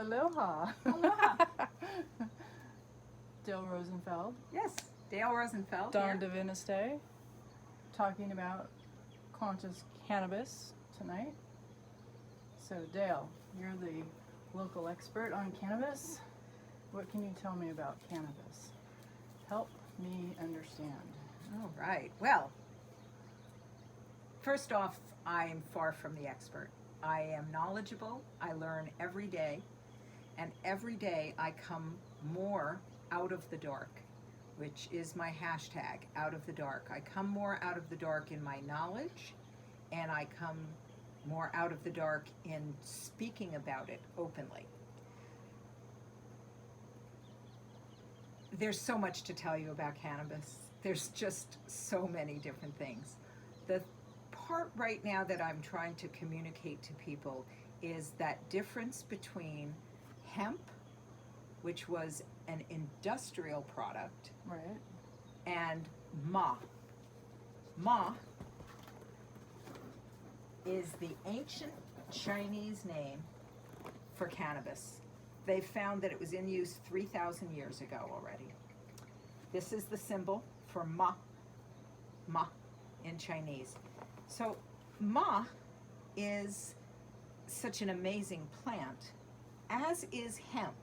Aloha. Aloha. Dale Rosenfeld, Yes, Dale Rosenfeld Don here. Diviniste, talking about conscious cannabis tonight. So Dale, you're the local expert on cannabis. What can you tell me about cannabis? Help me understand. All right. Well, first off, I am far from the expert. I am knowledgeable. I learn every day. And every day I come more out of the dark, which is my hashtag, out of the dark. I come more out of the dark in my knowledge, and I come more out of the dark in speaking about it openly. There's so much to tell you about cannabis. There's just so many different things. The part right now that I'm trying to communicate to people is that difference between hemp, which was an industrial product, Right. and ma. Ma is the ancient Chinese name for cannabis. They found that it was in use 3,000 years ago already. This is the symbol for ma in Chinese. So ma is such an amazing plant, as is hemp.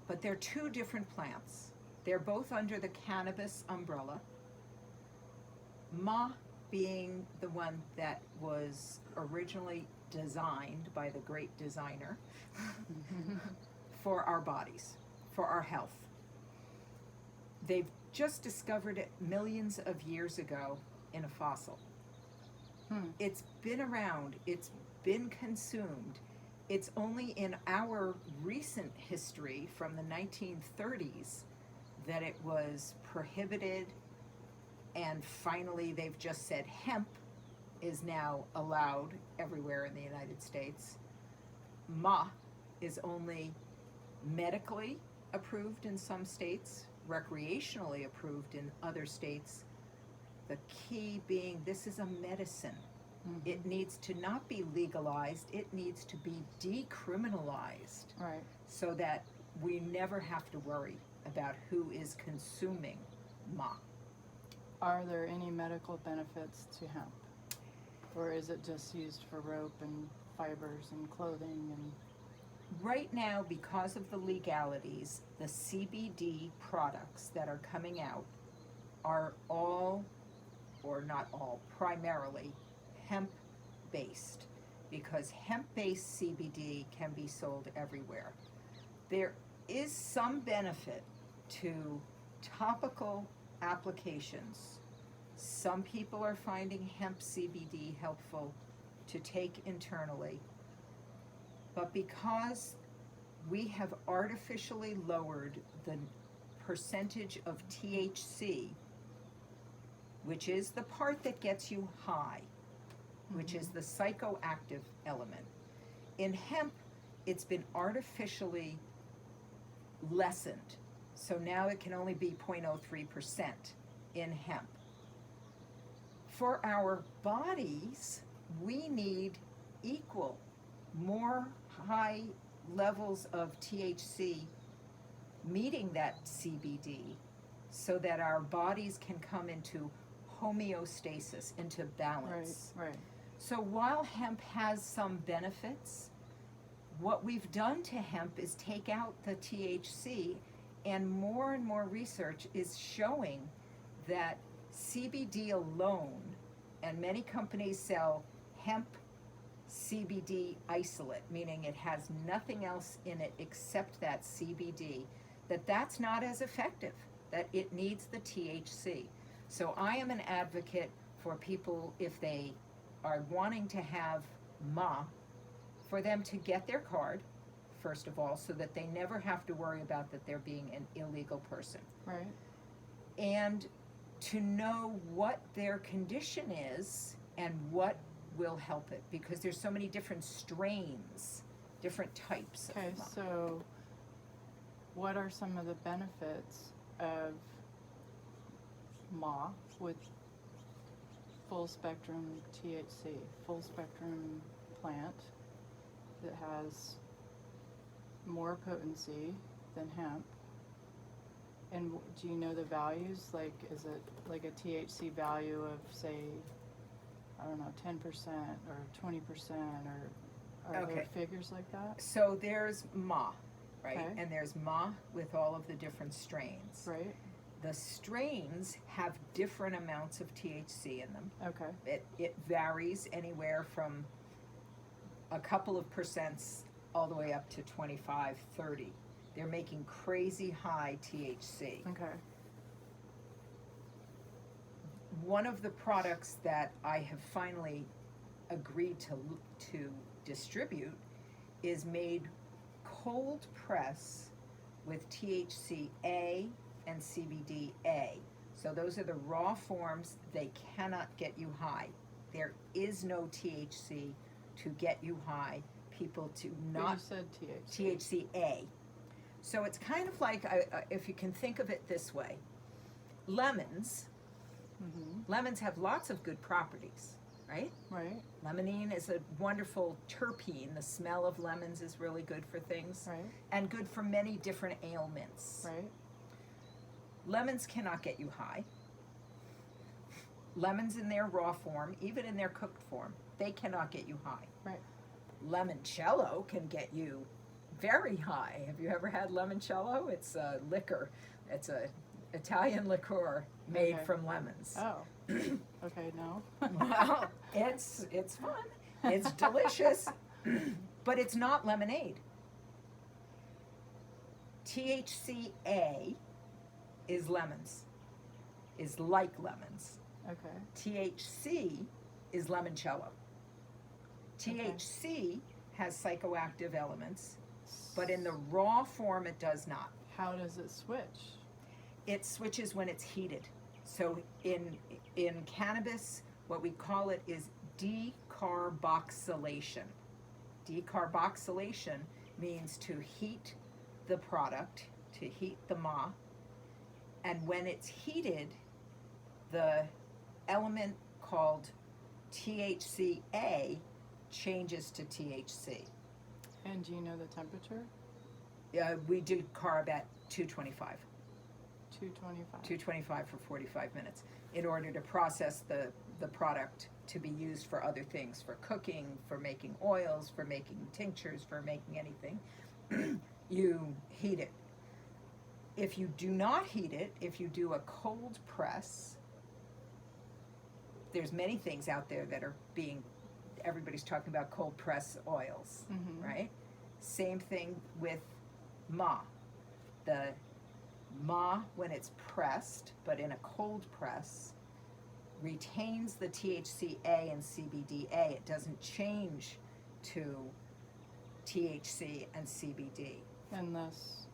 But they're two different plants. They're both under the cannabis umbrella. Ma being the one that was originally designed by the great designer for our bodies, for our health. They've just discovered it millions of years ago in a fossil. It's been around, it's been consumed. It's only in our recent history from the 1930s that it was prohibited, and finally they've just said hemp is now allowed everywhere in the United States. Ma is only medically approved in some states, recreationally approved in other states. The key being this is a medicine. It needs to not be legalized, it needs to be decriminalized. Right. So that we never have to worry about who is consuming ma. Are there any medical benefits to hemp? Or is it just used for rope and fibers and clothing and... Right now, because of the legalities, the CBD products that are coming out are all, or not all, primarily hemp-based, because hemp-based CBD can be sold everywhere. There is some benefit to topical applications. Some people are finding hemp CBD helpful to take internally, but because we have artificially lowered the percentage of THC, which is the part that gets you high, which is the psychoactive element. In hemp, it's been artificially lessened. So now it can only be 0.03% in hemp. For our bodies, we need equal, more high levels of THC meeting that CBD so that our bodies can come into homeostasis, into balance. Right. So while hemp has some benefits, what we've done to hemp is take out the THC, and more research is showing that CBD alone, and many companies sell hemp CBD isolate, meaning it has nothing else in it except that CBD, that's not as effective, that it needs the THC. So I am an advocate for people, if they are wanting to have ma, for them to get their card, first of all, so that they never have to worry about that they're being an illegal person. Right. And to know what their condition is and what will help it, because there's so many different strains, different types of Okay, ma. so what are some of the benefits of ma with full spectrum THC, full spectrum plant that has more potency than hemp. And do you know the values? Like, is it like a THC value of, say, I don't know, 10% or 20%, or are there figures like that? So there's Ma, right? Okay. And there's Ma with all of the different strains. Right. The strains have different amounts of THC in them. Okay. It varies anywhere from a couple of percents all the way up to 25, 30. They're making crazy high THC. Okay. One of the products that I have finally agreed to distribute is made cold press with THC-A and CBD-A. So those are the raw forms. They cannot get you high. There is no THC to get you high. People do not. But you said THC. THC-A. So it's kind of like, if you can think of it this way, lemons. Mm-hmm. Lemons have lots of good properties, right? Right. Limonene is a wonderful terpene. The smell of lemons is really good for things. Right. And good for many different ailments. Right. Lemons cannot get you high. Lemons in their raw form, even in their cooked form, they cannot get you high. Right. Limoncello can get you very high. Have you ever had limoncello? It's a liquor. It's a Italian liqueur made Okay. from lemons. Oh. Okay, no. Well, it's fun. It's delicious, but it's not lemonade. THC-A is lemons, is like lemons. Okay. THC is limoncello. THC has psychoactive elements, but in the raw form it does not. How does it switch? It switches when it's heated. So in cannabis, what we call it is decarboxylation. Decarboxylation means to heat the product, to heat the Ma, and when it's heated, the element called THC-A changes to THC. And do you know the temperature? We do carb at 225. 225. 225 for 45 minutes in order to process the product to be used for other things, for cooking, for making oils, for making tinctures, for making anything. You heat it. If you do not heat it, if you do a cold press, there's many things out there that are everybody's talking about cold press oils, Mm-hmm. right? Same thing with Ma. The Ma, when it's pressed, but in a cold press, retains the THC-A and CBD-A. It doesn't change to THC and CBD. Unless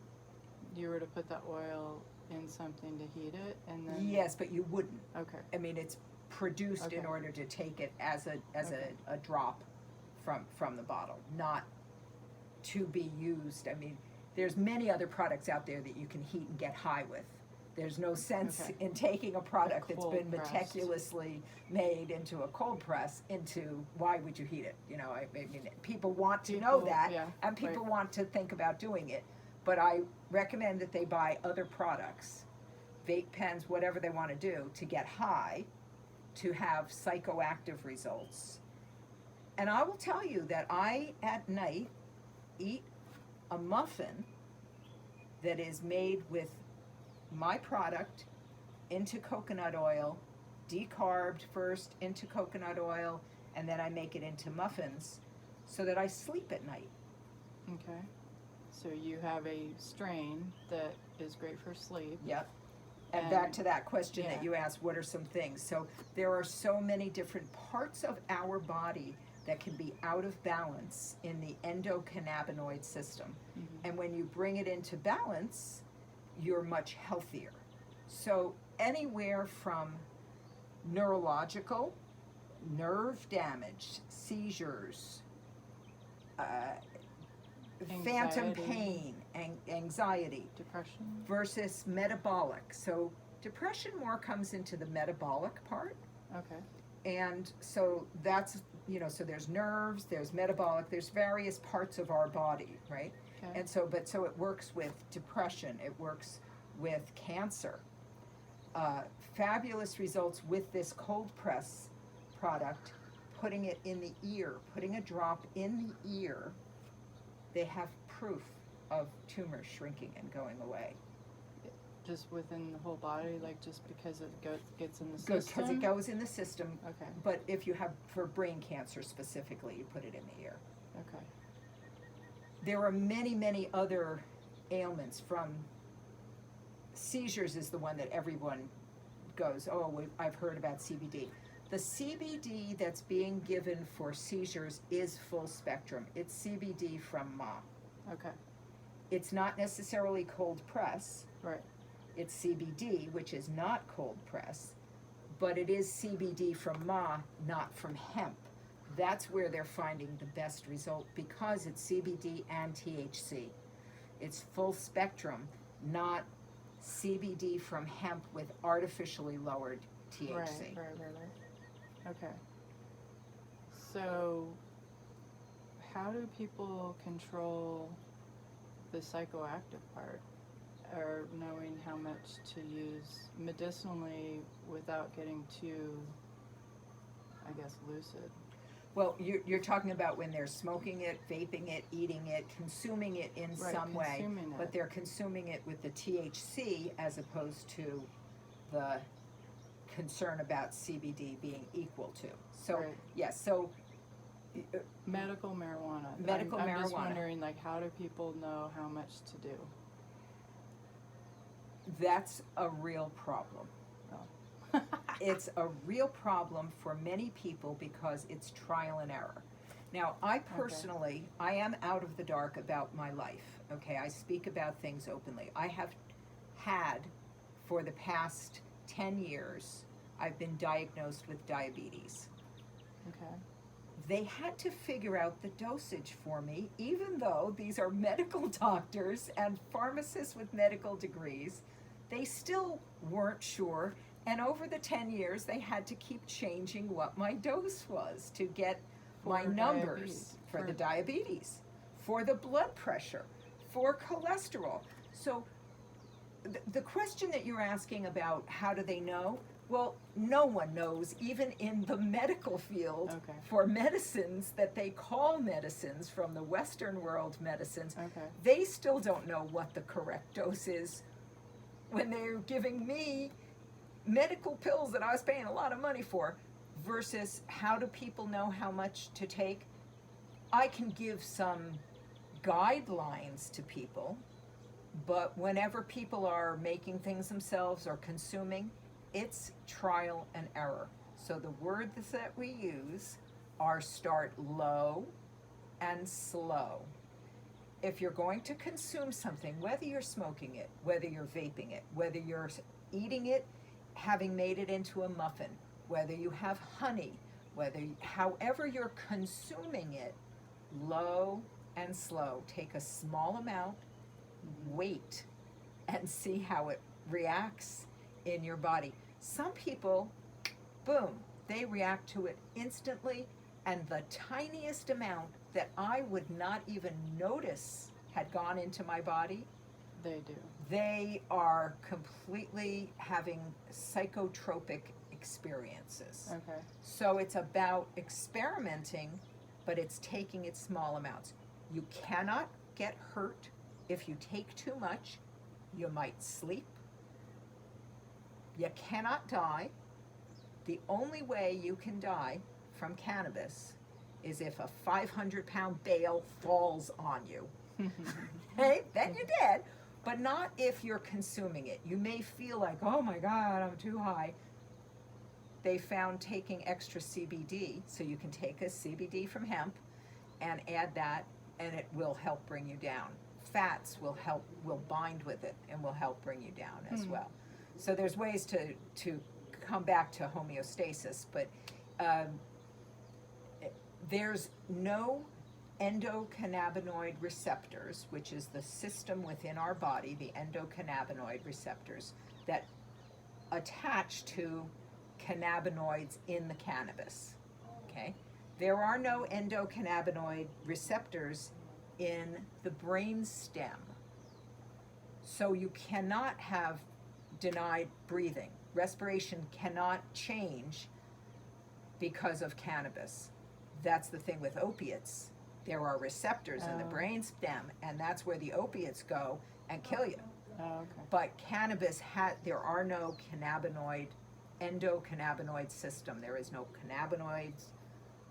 you were to put that oil in something to heat it, and then. Yes, but you wouldn't. Okay. I mean, it's produced in Okay. order to take it as Okay. a drop from the bottle, not to be used. I mean, there's many other products out there that you can heat and get high with. There's no sense Okay. in taking a product that's Cold been pressed. meticulously made into a cold press into, why would you heat it? You know, I mean, people want to know that, yeah, and people right. want to think about doing it. But I recommend that they buy other products, vape pens, whatever they want to do, to get high, to have psychoactive results. And I will tell you that I, at night, eat a muffin that is made with my product into coconut oil, decarbed first into coconut oil, and then I make it into muffins so that I sleep at night. Okay. So you have a strain that is great for sleep. Yep. And back And- to that question yeah. that you asked, what are some things? So there are so many different parts of our body that can be out of balance in the endocannabinoid system. Mhm. And when you bring it into balance, you're much healthier. So anywhere from neurological, nerve damage, seizures, phantom Anxiety. pain, anxiety, Depression. versus metabolic. So depression more comes into the metabolic part. Okay. And so that's, so there's nerves, there's metabolic, there's various parts of our body, right? Okay. And so it works with depression, it works with cancer. Fabulous results with this cold press product, putting it in the ear, putting a drop in the ear. They have proof of tumors shrinking and going away. Just within the whole body, like just because it gets in the Good, system? because it goes in the system. Okay. But if you have, for brain cancer specifically, you put it in the ear. Okay. There are many, many other ailments. From seizures is the one that everyone goes, oh, I've heard about CBD. The CBD that's being given for seizures is full spectrum. It's CBD from Ma. Okay. It's not necessarily cold press. Right. It's CBD, which is not cold press, but it is CBD from Ma, not from hemp. That's where they're finding the best result because it's CBD and THC. It's full spectrum, not CBD from hemp with artificially lowered THC. Right. Okay. So, how do people control the psychoactive part? Or knowing how much to use medicinally without getting too, I guess, lucid? Well, you're talking about when they're smoking it, vaping it, eating it, consuming it in some way, but they're consuming it with the THC as opposed to the concern about CBD being equal to. So, Right. yes, so Medical marijuana. Medical I'm marijuana. just wondering, like, how do people know how much to do? that's a real problem. Oh. It's a real problem for many people because it's trial and error. Now, I personally, I am out of the dark about my life, okay? I speak about things openly. I have had, for the past 10 years, I've been diagnosed with diabetes. Okay. They had to figure out the dosage for me, even though these are medical doctors and pharmacists with medical degrees. They still weren't sure, and over the 10 years, they had to keep changing what my dose was to get my numbers for the diabetes, for the blood pressure, for cholesterol. So the question that you're asking about how do they know? Well, no one knows, even in the medical field, for medicines that they call medicines from the Western world medicines. They still don't know what the correct dose is when they're giving me medical pills that I was paying a lot of money for, versus how do people know how much to take? I can give some guidelines to people, but whenever people are making things themselves or consuming, it's trial and error. So the words that we use are start low and slow. If you're going to consume something, whether you're smoking it, whether you're vaping it, whether you're eating it, having made it into a muffin, whether you have honey, however you're consuming it, low and slow. Take a small amount, wait, and see how it reacts in your body. Some people, boom, they react to it instantly, and the tiniest amount that I would not even notice had gone into my body, They do. they are completely having psychotropic experiences. Okay. So it's about experimenting, but it's taking it small amounts. You cannot get hurt if you take too much. You might sleep. You cannot die. The only way you can die from cannabis is if a 500-pound bale falls on you. Hey, then you're dead. But not if you're consuming it. You may feel like, oh my God, I'm too high. They found taking extra CBD, so you can take a CBD from hemp and add that, and it will help bring you down. Fats will bind with it and will help bring you down as well. So there's ways to come back to homeostasis, but there's no endocannabinoid receptors, which is the system within our body, the endocannabinoid receptors that attach to cannabinoids in the cannabis. Okay? There are no endocannabinoid receptors in the brain stem. So you cannot have denied breathing. Respiration cannot change because of cannabis. That's the thing with opiates. There are receptors in the brain stem, and that's where the opiates go and kill you. Oh, okay. But cannabis, there are no endocannabinoid system. There is no cannabinoids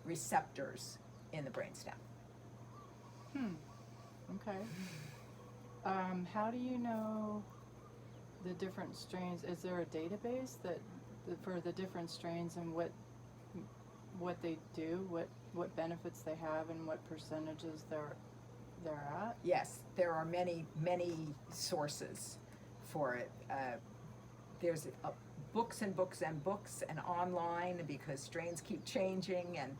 receptors in the brainstem. Okay. How do you know the different strains? Is there a database for the different strains and what they do, what benefits they have, and what percentages they're at? Yes, there are many sources for it. There's books and books and books, and online, because strains keep changing, and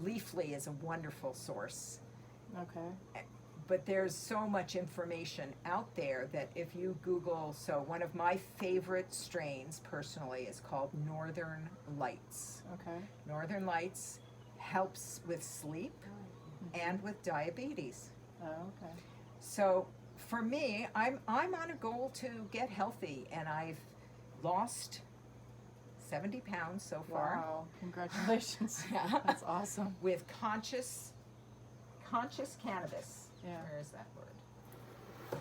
Leafly is a wonderful source. Okay. But there's so much information out there that if you Google, so one of my favorite strains personally is called Northern Lights. Okay. Northern Lights helps with sleep and with diabetes. Oh, okay. So for me, I'm on a goal to get healthy, and I've lost 70 pounds so far. Wow, congratulations. Yeah. That's awesome. With conscious cannabis. Yeah. Where is that word?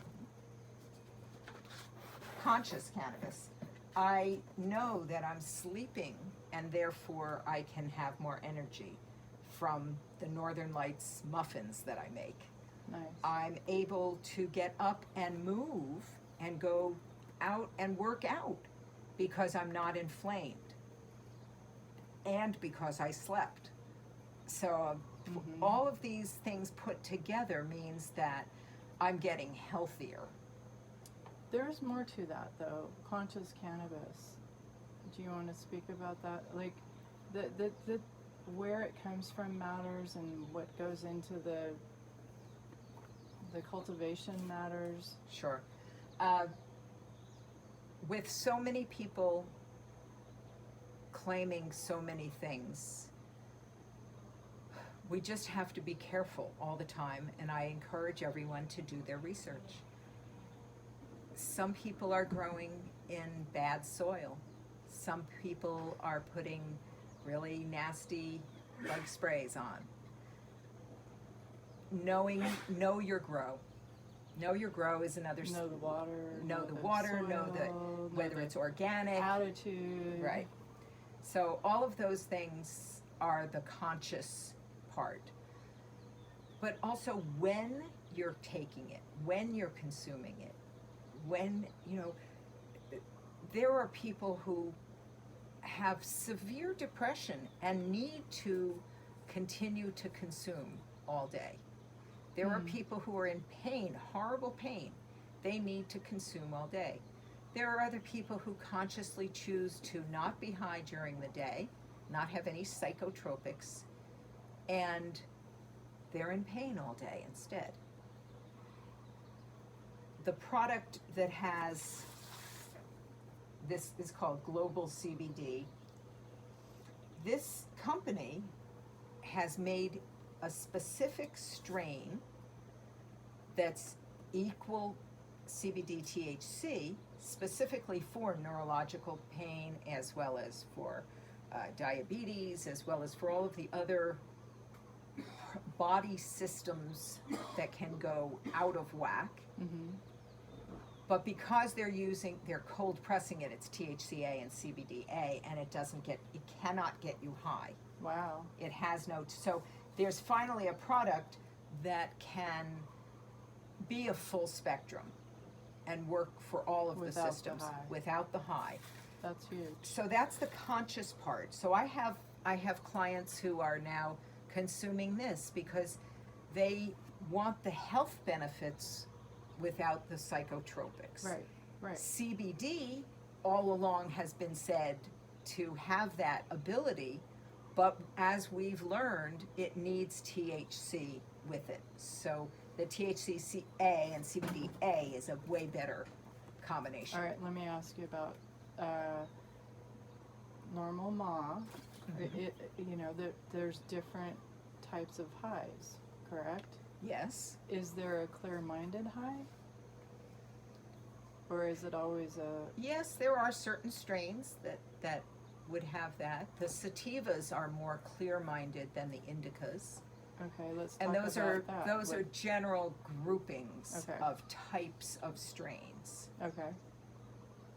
Conscious cannabis. I know that I'm sleeping, and therefore I can have more energy from the Northern Lights muffins that I make. Nice. I'm able to get up and move and go out and work out because I'm not inflamed and because I slept. So all of these things put together means that I'm getting healthier. There's more to that, though. Conscious cannabis. Do you want to speak about that? Like, the where it comes from matters, and what goes into the cultivation matters. Sure. With so many people claiming so many things, we just have to be careful all the time, and I encourage everyone to do their research. Some people are growing in bad soil. Some people are putting really nasty bug sprays on. Know your grow. Know your grow is another. Know the water. Know the water. Soil, know whether it's organic. Attitude. Right. So all of those things are the conscious part. But also when you're taking it, when you're consuming it, when, there are people who have severe depression and need to continue to consume all day. There are people who are in pain, horrible pain. They need to consume all day. There are other people who consciously choose to not be high during the day, not have any psychotropics, and they're in pain all day instead. The product that has, this is called Global CBD. This company has made a specific strain that's equal CBD THC specifically for neurological pain, as well as for diabetes, as well as for all of the other body systems that can go out of whack. But because they're cold pressing it, it's THCA and CBDA, and it cannot get you high. Wow. It has so there's finally a product that can be a full spectrum and work for all of the systems without the high. That's huge. So that's the conscious part. So I have clients who are now consuming this because they want the health benefits without the psychotropics. Right. CBD all along has been said to have that ability, but as we've learned, it needs THC with it. So the THCA and CBDA is a way better combination. All right, let me ask you about normal Ma. There's different types of highs, correct? Yes. Is there a clear-minded high? Or is it always a... Yes, there are certain strains that would have that. The sativas are more clear-minded than the indicas. Okay, let's talk And those about that. those are general groupings Okay. of types of strains. Okay.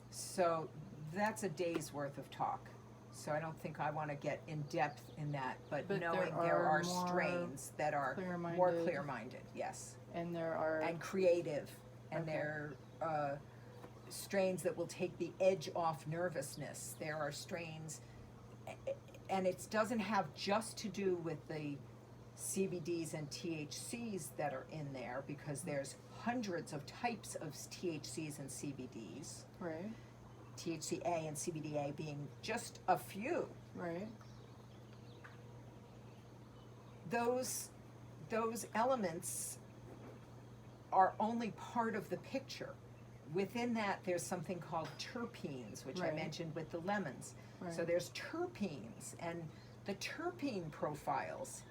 So that's a day's worth of talk. So I don't think I want to get in depth in that, but knowing there are more strains that are clear-minded, more clear-minded, yes, and there are... and creative, and Okay. they're strains that will take the edge off nervousness. There are strains, and it doesn't have just to do with the CBDs and THCs that are in there, because there's hundreds of types of THCs and CBDs. Right, THCA and CBDA being just a few. right. Those elements are only part of the picture. Within that, there's something called terpenes, which I Right. mentioned with the lemons. Right. So there's terpenes, and the terpene profiles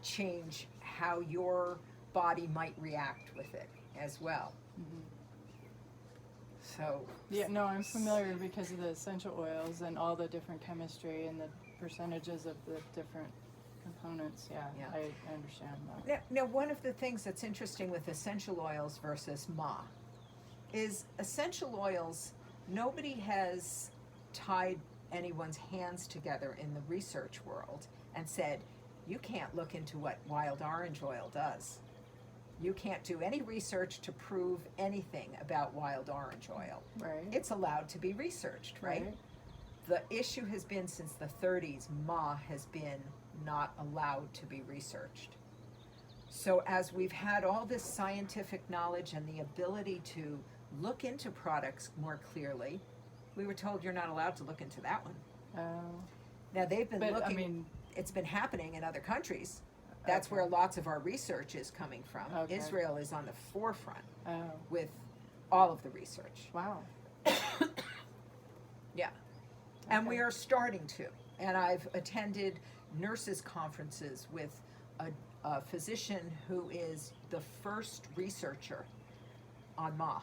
change how your body might react with it as well. Mm-hmm. So Yeah, no, I'm familiar because of the essential oils and all the different chemistry and the percentages of the different components. Yeah, Yeah. I understand that. Now, one of the things that's interesting with essential oils versus Ma is essential oils, nobody has tied anyone's hands together in the research world and said, you can't look into what wild orange oil does. You can't do any research to prove anything about wild orange oil. Right. It's allowed to be researched, right? The issue has been since the 30s, Ma has been not allowed to be researched. So as we've had all this scientific knowledge and the ability to look into products more clearly, we were told you're not allowed to look into that one. Oh, Now they've been but looking, I mean, it's been happening in other countries. That's Okay. where lots of our research is coming from. Okay. Israel is on the forefront oh, with all of the research. wow. Yeah. And we Okay. are starting to. And I've attended nurses' conferences with a physician who is the first researcher on Ma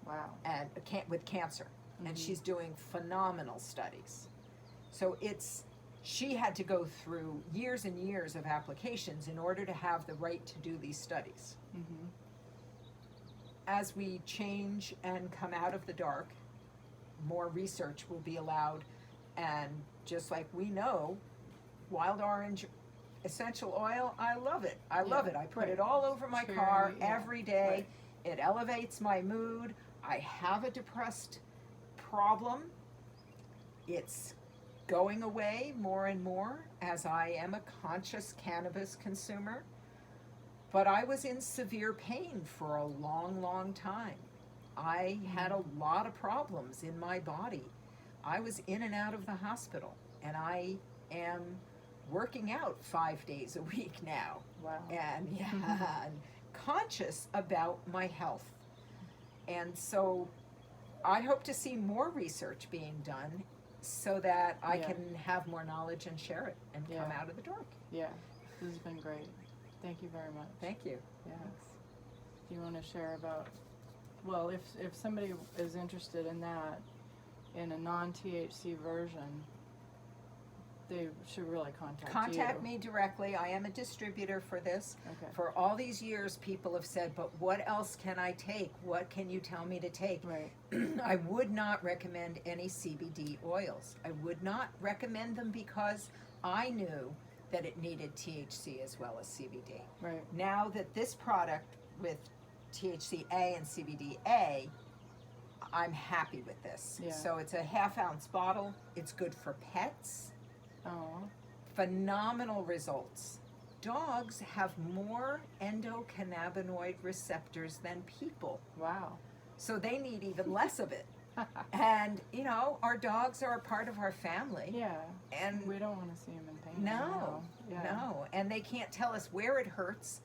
Wow. and with cancer. And Mhm. she's doing phenomenal studies. So she had to go through years and years of applications in order to have the right to do these studies. Mm-hmm. As we change and come out of the dark, more research will be allowed. And just like we know, wild orange essential oil, I love it. I love Yeah, it. I put right. it all over my Cherry, car yeah, every day. right. It elevates my mood. I have a depressed problem. It's going away more and more as I am a conscious cannabis consumer. But I was in severe pain for a long, long time. I had a lot of problems in my body. I was in and out of the hospital, and I am working out 5 days a week now. Wow. And yeah, and conscious about my health. And so I hope to see more research being done so that I Yeah. can have more knowledge and share it and come Yeah. out of the dark. Yeah, this has been great. Thank you very much. Thank you. Yes. Do you want to share about, well, if somebody is interested in that, in a non-THC version, they should really contact you. Contact me directly. I am a distributor for this. Okay. For all these years, people have said, but what else can I take? What can you tell me to take? Right. I would not recommend any CBD oils. I would not recommend them because I knew that it needed THC as well as CBD. Right. Now that this product with THCA and CBDA, I'm happy with this. Yeah. So it's a 1/2 ounce bottle. It's good for pets. Oh. Phenomenal results. Dogs have more endocannabinoid receptors than people, Wow. so they need even less of it. And, our dogs are a part of our family. Yeah. And We don't want to see them in pain. no, Yeah. no. And they can't tell us where it hurts.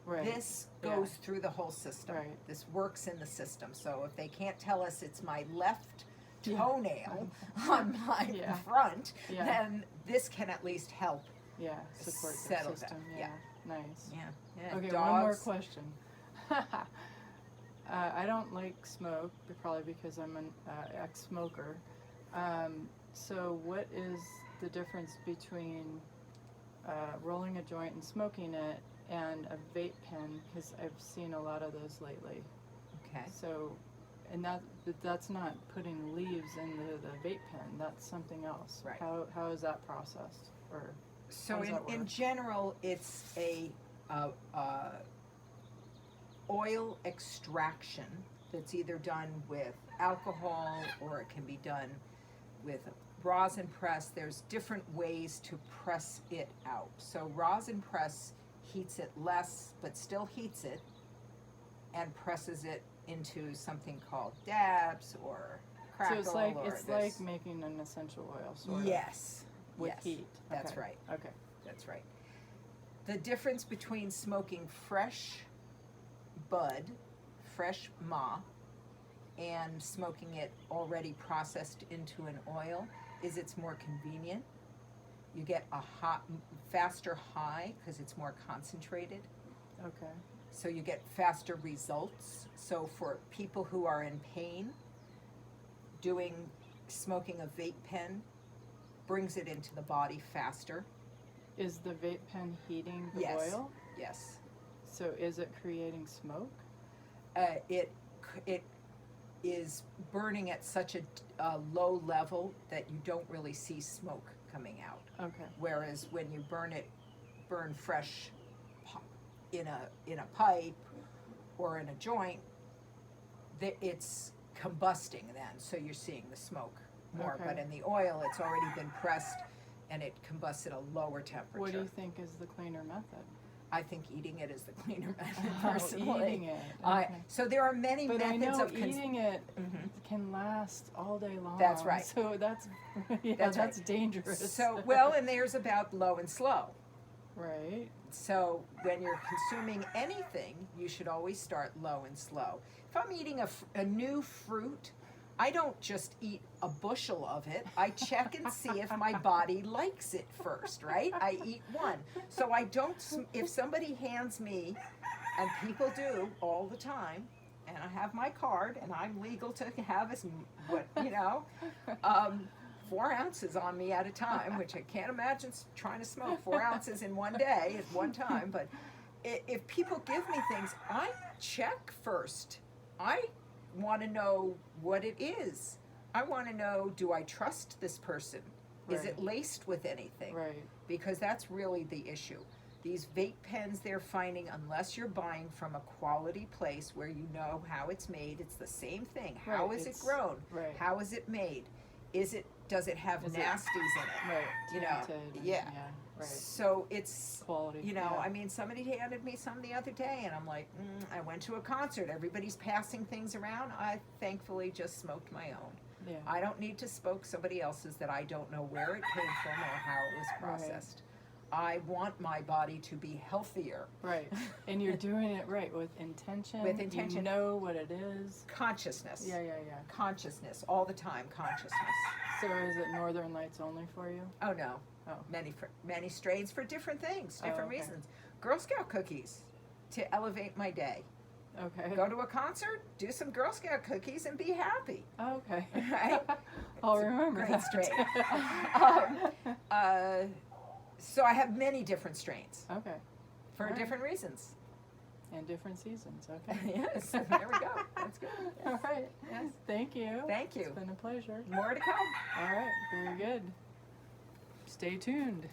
Right. This Yeah. goes through the whole system. Right. This works in the system. So if they can't tell us it's my left Yeah. toenail on my Yeah. front, Yeah. then this can at least help Yeah. Support settle the system. that. Yeah. Nice. Yeah. Okay, Dogs. one more question. I don't like smoke, probably because I'm an ex-smoker. So what is the difference between rolling a joint and smoking it and a vape pen? Because I've seen a lot of those lately. Okay. So, and that's not putting leaves in the vape pen. That's something else. Right. How is that processed? Or So how does that in work? general, it's a oil extraction that's either done with alcohol or it can be done with rosin press. There's different ways to press it out. So rosin press heats it less, but still heats it and presses it into something called dabs or crackle. So it's like making an essential oil, sort of. Yes. With yes. heat. That's Okay. right. Okay. That's right. The difference between smoking fresh bud, fresh ma, and smoking it already processed into an oil is it's more convenient. You get a faster high because it's more concentrated. Okay. So you get faster results. So for people who are in pain, smoking a vape pen brings it into the body faster. Is the vape pen heating the Yes. oil? Yes. So is it creating smoke? It is burning at such a low level that you don't really see smoke coming out. Okay. Whereas when you burn fresh in a pipe or in a joint, it's combusting then, so you're seeing the smoke more. Okay. But in the oil, it's already been pressed and it combusts at a lower temperature. What do you think is the cleaner method? I think eating it is the cleaner method, Oh, personally. eating it. Okay. So there are many But I methods know of eating it Mhm. can last all day long. That's right. So that's That's that's right. dangerous. So, well, and there's about low and slow. Right. So when you're consuming anything, you should always start low and slow. If I'm eating a new fruit, I don't just eat a bushel of it. I check and see if my body likes it first, right? I eat one. So I don't, if somebody hands me, and people do all the time, and I have my card, and I'm legal to have 4 ounces on me at a time, which I can't imagine trying to smoke 4 ounces in one day at one time. But if people give me things, I check first. I want to know what it is. I want to know, do I trust this person? Is it laced with anything? Right. Because that's really the issue. These vape pens they're finding, unless you're buying from a quality place where you know how it's made, it's the same thing. How is it grown? Right. How is it made? Does it have nasties in it? Right. You know, Tainted and- yeah. Right. So it's, Quality. I mean, somebody handed me some the other day, and I'm like, I went to a concert. Everybody's passing things around. I thankfully just smoked my own. Yeah. I don't need to smoke somebody else's that I don't know where it came from or how it was processed. I want my body to be healthier. Right. And you're doing it right with intention. With intention. You know what it is. Consciousness. Yeah. Consciousness, all the time, consciousness. So is it Northern Lights only for you? Oh, no. Oh. Many strains for different things, different okay. reasons. Girl Scout cookies to elevate my day. Okay. Go to a concert, do some Girl Scout cookies, and be happy. Okay. Right? I'll It's a remember great that. strain. So I have many different strains Okay. for Alright. different reasons. And different seasons. Okay. Yes, there we go. That's good. Yes. All right. Yes. Thank you. Thank you. It's been a pleasure. More to come. All right. Very good. Stay tuned.